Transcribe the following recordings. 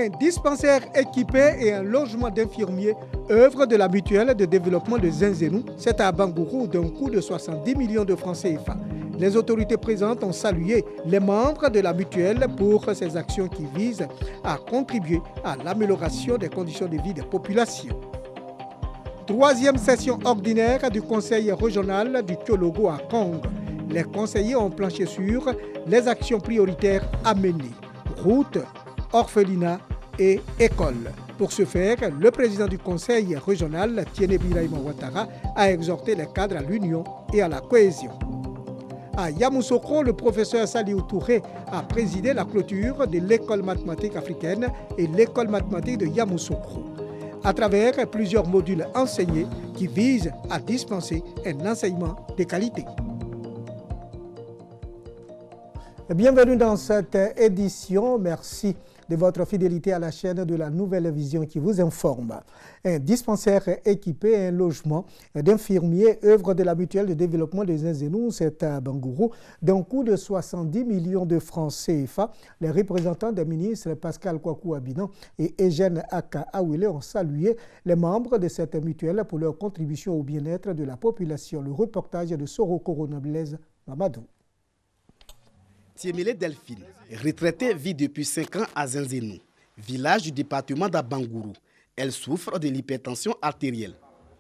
Un dispensaire équipé et un logement d'infirmiers, œuvre de la mutuelle de développement de Zinzénou, c'est à Bangourou d'un coût de 70 millions de francs CFA. Les autorités présentes ont salué les membres de la mutuelle pour ces actions qui visent à contribuer à l'amélioration des conditions de vie des populations. Troisième session ordinaire du conseil régional du Kyologo à Kong. Les conseillers ont planché sur les actions prioritaires à mener. Routes, orphelinat et écoles. Pour ce faire, le président du conseil régional, Tiene Biraima Ouattara, a exhorté les cadres à l'union et à la cohésion. À Yamoussoukro, le professeur Saliou Touré a présidé la clôture de l'école mathématique africaine et l'école mathématique de Yamoussoukro, à travers plusieurs modules enseignés qui visent à dispenser un enseignement de qualité. Bienvenue dans cette édition. Merci de votre fidélité à la chaîne de la Nouvelle Vision qui vous informe. Un dispensaire équipé et un logement d'infirmiers, œuvre de la mutuelle de développement des Zinzénou, c'est à Bangourou, d'un coût de 70 millions de francs CFA. Les représentants des ministres Pascal Kwaku Abinan et Eugène Aka Awele ont salué les membres de cette mutuelle pour leur contribution au bien-être de la population. Le reportage de Soro Corona Blaise Mamadou. Tiemele Delphine, retraitée, vit depuis 5 ans à Zinzénou, village du département d'Abangourou. Elle souffre de l'hypertension artérielle.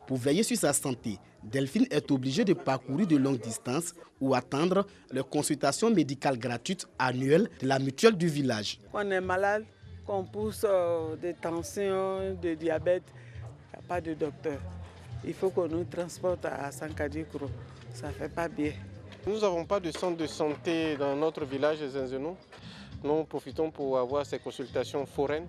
Pour veiller sur sa santé, Delphine est obligée de parcourir de longues distances ou attendre les consultations médicales gratuites annuelles de la mutuelle du village. Quand on est malade, qu'on pousse de tension, de diabète, il n'y a pas de docteur. Il faut qu'on nous transporte à Sankadikro. Ça ne fait pas bien. Nous n'avons pas de centre de santé dans notre village de Zinzénou. Nous profitons pour avoir ces consultations foraines,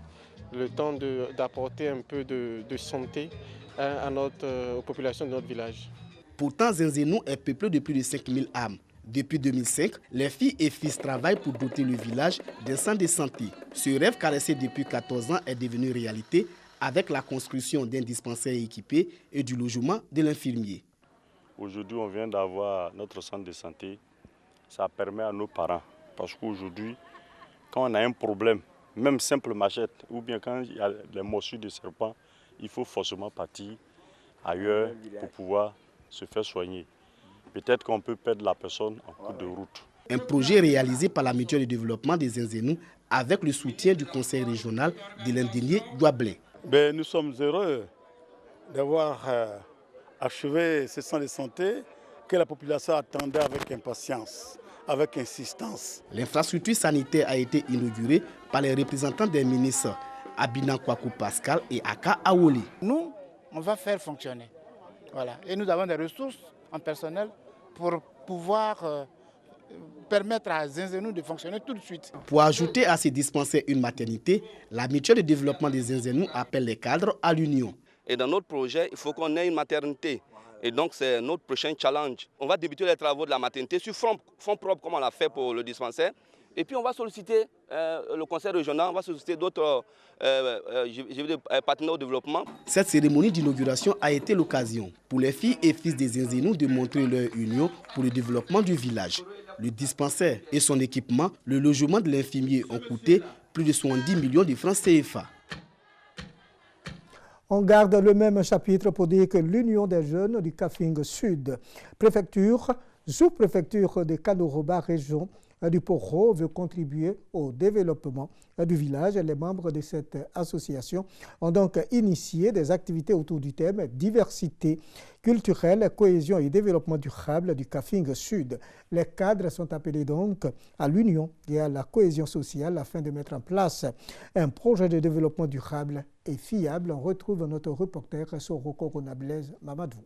le temps d'apporter un peu de santé aux populations de notre village. Pourtant, Zinzénou est peuplé de plus de 5000 âmes. Depuis 2005, les filles et fils travaillent pour doter le village d'un centre de santé. Ce rêve caressé depuis 14 ans est devenu réalité avec la construction d'un dispensaire équipé et du logement de l'infirmier. Aujourd'hui, on vient d'avoir notre centre de santé. Ça permet à nos parents. Parce qu'aujourd'hui, quand on a un problème, même simple machette, ou bien quand il y a les morsures de serpent, il faut forcément partir ailleurs pour pouvoir se faire soigner. Peut-être qu'on peut perdre la personne en cours de route. Un projet réalisé par la mutuelle de développement des Zinzénou avec le soutien du conseil régional de l'Indénié Douablé. Nous sommes heureux d'avoir achever ce centre de santé que la population attendait avec impatience, avec insistance. L'infrastructure sanitaire a été inaugurée par les représentants des ministres Abinan Kwaku Pascal et Aka Awele. Nous, on va faire fonctionner. Voilà. Et nous avons des ressources en personnel pour pouvoir permettre à Zinzénou de fonctionner tout de suite. Pour ajouter à ces dispensaires une maternité, la mutuelle de développement des Zinzénou appelle les cadres à l'union. Et dans notre projet, il faut qu'on ait une maternité. Et donc, c'est notre prochain challenge. On va débuter les travaux de la maternité sur fonds propres, comme on l'a fait pour le dispensaire. Et puis, on va solliciter le conseil régional, on va solliciter d'autres partenaires au développement. Cette cérémonie d'inauguration a été l'occasion pour les filles et fils des Zinzénou de montrer leur union pour le développement du village. Le dispensaire et son équipement, le logement de l'infirmier ont coûté plus de 70 millions de francs CFA. On garde le même chapitre pour dire que l'Union des jeunes du Kafing Sud, préfecture, sous-préfecture de Kanoroba, région du Poro, veut contribuer au développement du village. Les membres de cette association ont donc initié des activités autour du thème diversité culturelle, cohésion et développement durable du Kafing Sud. Les cadres sont appelés donc à l'union et à la cohésion sociale afin de mettre en place un projet de développement durable et fiable. On retrouve notre reporter Soro Corona Blaise Mamadou.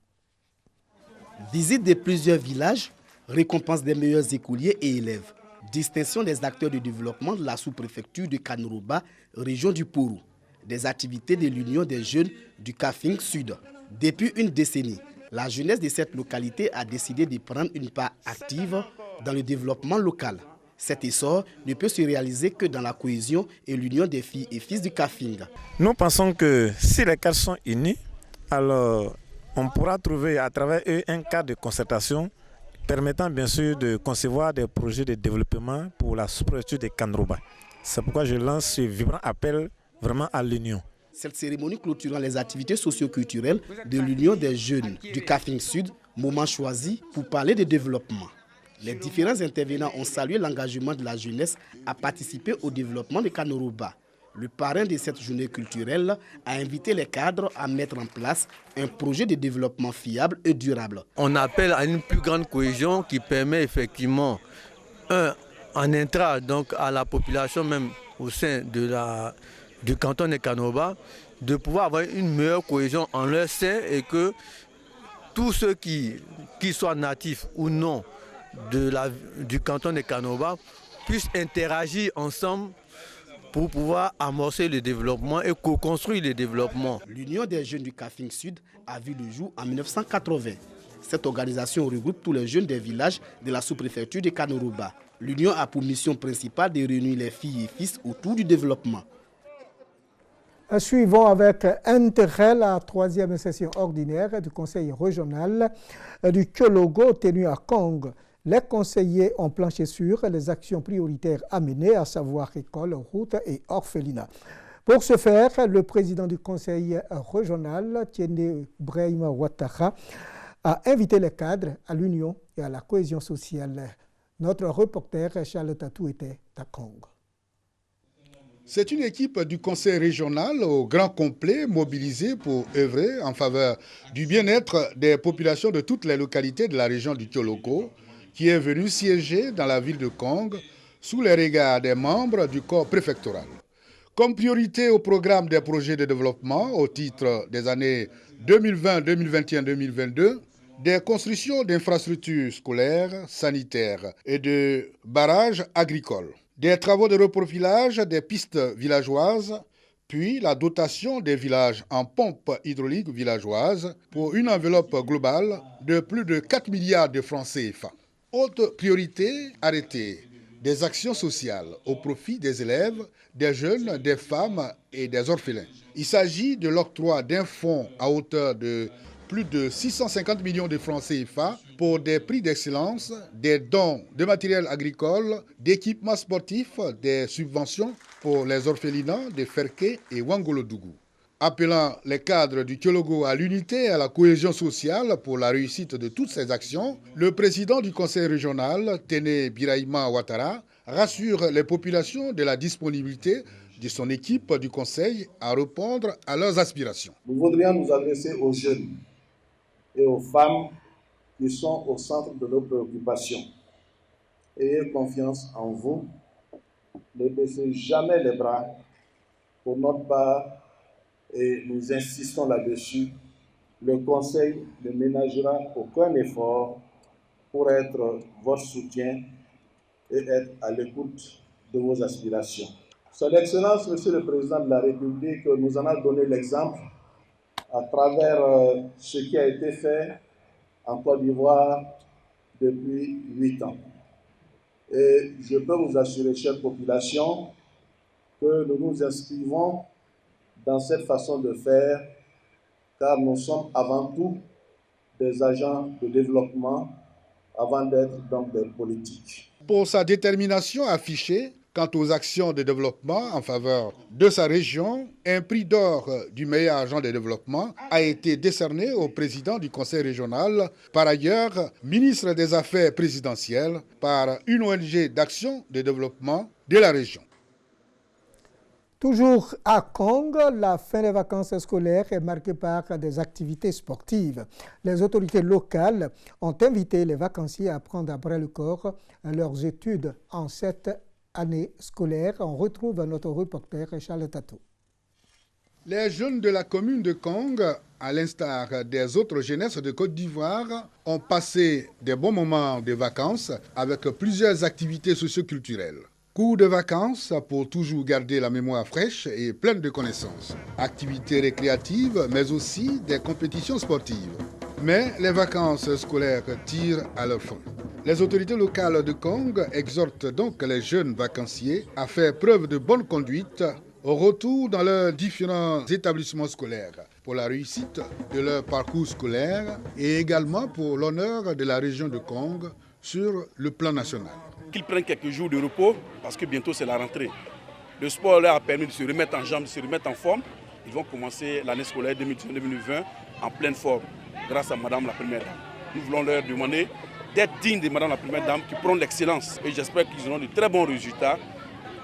Visite de plusieurs villages, récompense des meilleurs écoliers et élèves, distinction des acteurs de développement de la sous-préfecture de Kanoroba, région du Poro, des activités de l'Union des jeunes du Kafing Sud. Depuis une décennie, la jeunesse de cette localité a décidé de prendre une part active dans le développement local. Cet essor ne peut se réaliser que dans la cohésion et l'union des filles et fils du Kafing. Nous pensons que si les cadres sont unis, alors on pourra trouver à travers eux un cadre de concertation permettant bien sûr de concevoir des projets de développement pour la sous-préfecture de Kanoroba. C'est pourquoi je lance ce vibrant appel vraiment à l'union. Cette cérémonie clôturant les activités socio-culturelles de l'Union des jeunes du Kafing Sud, moment choisi pour parler de développement. Les différents intervenants ont salué l'engagement de la jeunesse à participer au développement de Kanoroba. Le parrain de cette journée culturelle a invité les cadres à mettre en place un projet de développement fiable et durable. On appelle à une plus grande cohésion qui permet effectivement, en intra, donc à la population même au sein du canton de Kanoroba, de pouvoir avoir une meilleure cohésion en leur sein et que tous ceux qui soient natifs ou non du canton de Kanoroba puissent interagir ensemble pour pouvoir amorcer le développement et co-construire le développement. L'Union des jeunes du Kafing Sud a vu le jour en 1980. Cette organisation regroupe tous les jeunes des villages de la sous-préfecture de Kanoroba. L'Union a pour mission principale de réunir les filles et fils autour du développement. Suivons avec intérêt la 3e session ordinaire du Conseil régional du Kyologo tenu à Kong. Les conseillers ont planché sur les actions prioritaires à mener, à savoir écoles, routes et orphelinats. Pour ce faire, le président du conseil régional, Tiende Brahima Ouattara, a invité les cadres à l'union et à la cohésion sociale. Notre reporter Charles Tatou était à Kong. C'est une équipe du conseil régional au grand complet mobilisée pour œuvrer en faveur du bien-être des populations de toutes les localités de la région du Kyologo, qui est venu siéger dans la ville de Kong sous les regards des membres du corps préfectoral. Comme priorité au programme des projets de développement au titre des années 2020, 2021, 2022, des constructions d'infrastructures scolaires, sanitaires et de barrages agricoles, des travaux de reprofilage des pistes villageoises, puis la dotation des villages en pompes hydrauliques villageoises pour une enveloppe globale de plus de 4 milliards de francs CFA. Autre priorité arrêtée, des actions sociales au profit des élèves, des jeunes, des femmes et des orphelins. Il s'agit de l'octroi d'un fonds à hauteur de plus de 650 millions de francs CFA pour des prix d'excellence, des dons de matériel agricole, d'équipements sportifs, des subventions pour les orphelinats de Ferké et Wangolodougou. Appelant les cadres du Kyologo à l'unité et à la cohésion sociale pour la réussite de toutes ces actions, le président du conseil régional, Tiende Brahima Ouattara, rassure les populations de la disponibilité de son équipe du conseil à répondre à leurs aspirations. Nous voudrions nous adresser aux jeunes et aux femmes qui sont au centre de nos préoccupations. Ayez confiance en vous, ne baissez jamais les bras. Pour notre part, et nous insistons là-dessus, le Conseil ne ménagera aucun effort pour être votre soutien et être à l'écoute de vos aspirations. Son Excellence, Monsieur le Président de la République, nous en a donné l'exemple à travers ce qui a été fait en Côte d'Ivoire depuis 8 ans. Et je peux vous assurer, chère population, que nous nous inscrivons dans cette façon de faire, car nous sommes avant tout des agents de développement avant d'être donc des politiques. Pour sa détermination affichée quant aux actions de développement en faveur de sa région, un prix d'or du meilleur agent de développement a été décerné au président du conseil régional, par ailleurs ministre des Affaires présidentielles, par une ONG d'action de développement de la région. Toujours à Kong, la fin des vacances scolaires est marquée par des activités sportives. Les autorités locales ont invité les vacanciers à prendre à bras le corps leurs études en cette année scolaire. On retrouve notre reporter Charles Tatou. Les jeunes de la commune de Kong, à l'instar des autres jeunesses de Côte d'Ivoire, ont passé des bons moments de vacances avec plusieurs activités socio-culturelles. Cours de vacances pour toujours garder la mémoire fraîche et pleine de connaissances. Activités récréatives, mais aussi des compétitions sportives. Mais les vacances scolaires tirent à leur fin. Les autorités locales de Kong exhortent donc les jeunes vacanciers à faire preuve de bonne conduite au retour dans leurs différents établissements scolaires pour la réussite de leur parcours scolaire et également pour l'honneur de la région de Kong sur le plan national. Qu'ils prennent quelques jours de repos parce que bientôt c'est la rentrée. Le sport leur a permis de se remettre en jambe, de se remettre en forme. Ils vont commencer l'année scolaire 2019-2020 en pleine forme, grâce à Madame la Première Dame. Nous voulons leur demander d'être dignes de Madame la Première Dame qui prône l'excellence. Et j'espère qu'ils auront de très bons résultats,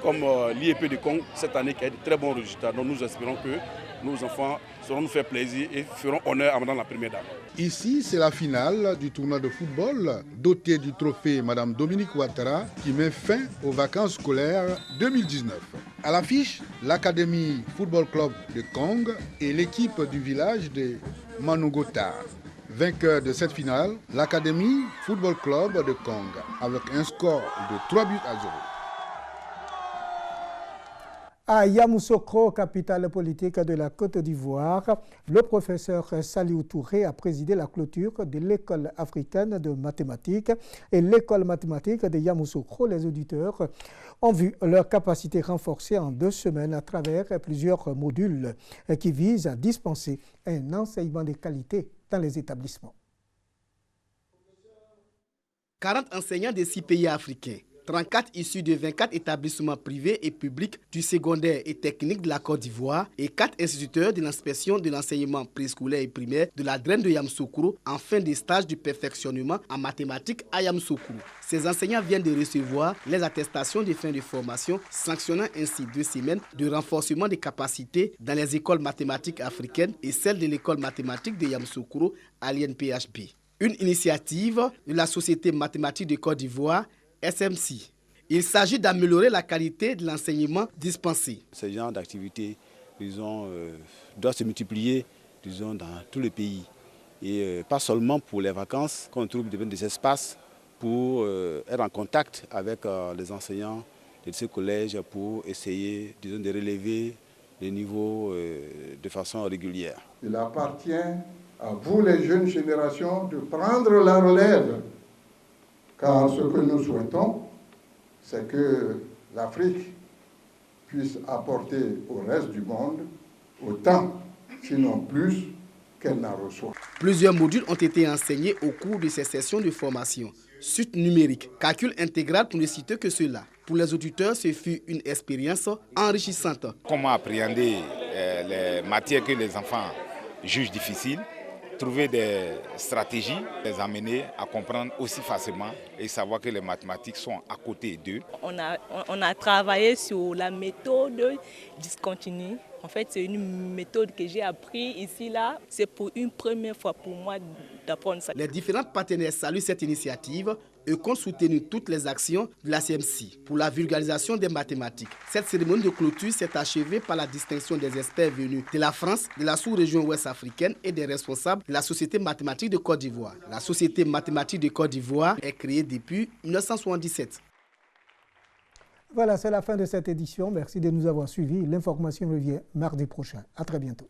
comme l'IEP de Congo cette année qui a de très bons résultats. Donc nous espérons que nos enfants sauront nous faire plaisir et feront honneur à Madame la Première Dame. Ici, c'est la finale du tournoi de football doté du trophée Madame Dominique Ouattara qui met fin aux vacances scolaires 2019. À l'affiche, l'Académie Football Club de Kong et l'équipe du village de Manugota. Vainqueur de cette finale, l'Académie Football Club de Kong avec un score de 3 buts à 0. À Yamoussoukro, capitale politique de la Côte d'Ivoire, le professeur Saliou Touré a présidé la clôture de l'école africaine de mathématiques et l'école mathématique de Yamoussoukro. Les auditeurs ont vu leur capacité renforcée en 2 semaines à travers plusieurs modules qui visent à dispenser un enseignement de qualité dans les établissements. 40 enseignants de 6 pays africains, 34 issus de 24 établissements privés et publics du secondaire et technique de la Côte d'Ivoire et 4 instituteurs de l'inspection de l'enseignement préscolaire et primaire de la DREN de Yamoussoukro en fin de stage du perfectionnement en mathématiques à Yamoussoukro. Ces enseignants viennent de recevoir les attestations de fin de formation, sanctionnant ainsi 2 semaines de renforcement des capacités dans les écoles mathématiques africaines et celle de l'école mathématique de Yamoussoukro à l'INPHB. Une initiative de la Société mathématique de Côte d'Ivoire, SMC. Il s'agit d'améliorer la qualité de l'enseignement dispensé. Ce genre d'activité, doit se multiplier, dans tout le pays. Et pas seulement pour les vacances, qu'on trouve des espaces pour être en contact avec les enseignants de ce collège pour essayer, de relever les niveaux de façon régulière. Il appartient à vous, les jeunes générations, de prendre la relève. Car ce que nous souhaitons, c'est que l'Afrique puisse apporter au reste du monde autant, sinon plus, qu'elle n'en reçoit. Plusieurs modules ont été enseignés au cours de ces sessions de formation. Suite numérique, calcul intégral pour ne citer que cela. Pour les auditeurs, ce fut une expérience enrichissante. Comment appréhender les matières que les enfants jugent difficiles, trouver des stratégies, les amener à comprendre aussi facilement et savoir que les mathématiques sont à côté d'eux. On a travaillé sur la méthode discontinue. En fait, c'est une méthode que j'ai appris ici, là. C'est pour une première fois pour moi d'apprendre ça. Les différents partenaires saluent cette initiative et comptent soutenir toutes les actions de la CMC pour la vulgarisation des mathématiques. Cette cérémonie de clôture s'est achevée par la distinction des experts venus de la France, de la sous-région ouest africaine et des responsables de la Société mathématique de Côte d'Ivoire. La Société mathématique de Côte d'Ivoire est créée depuis 1977. Voilà, c'est la fin de cette édition. Merci de nous avoir suivis. L'information revient mardi prochain. À très bientôt.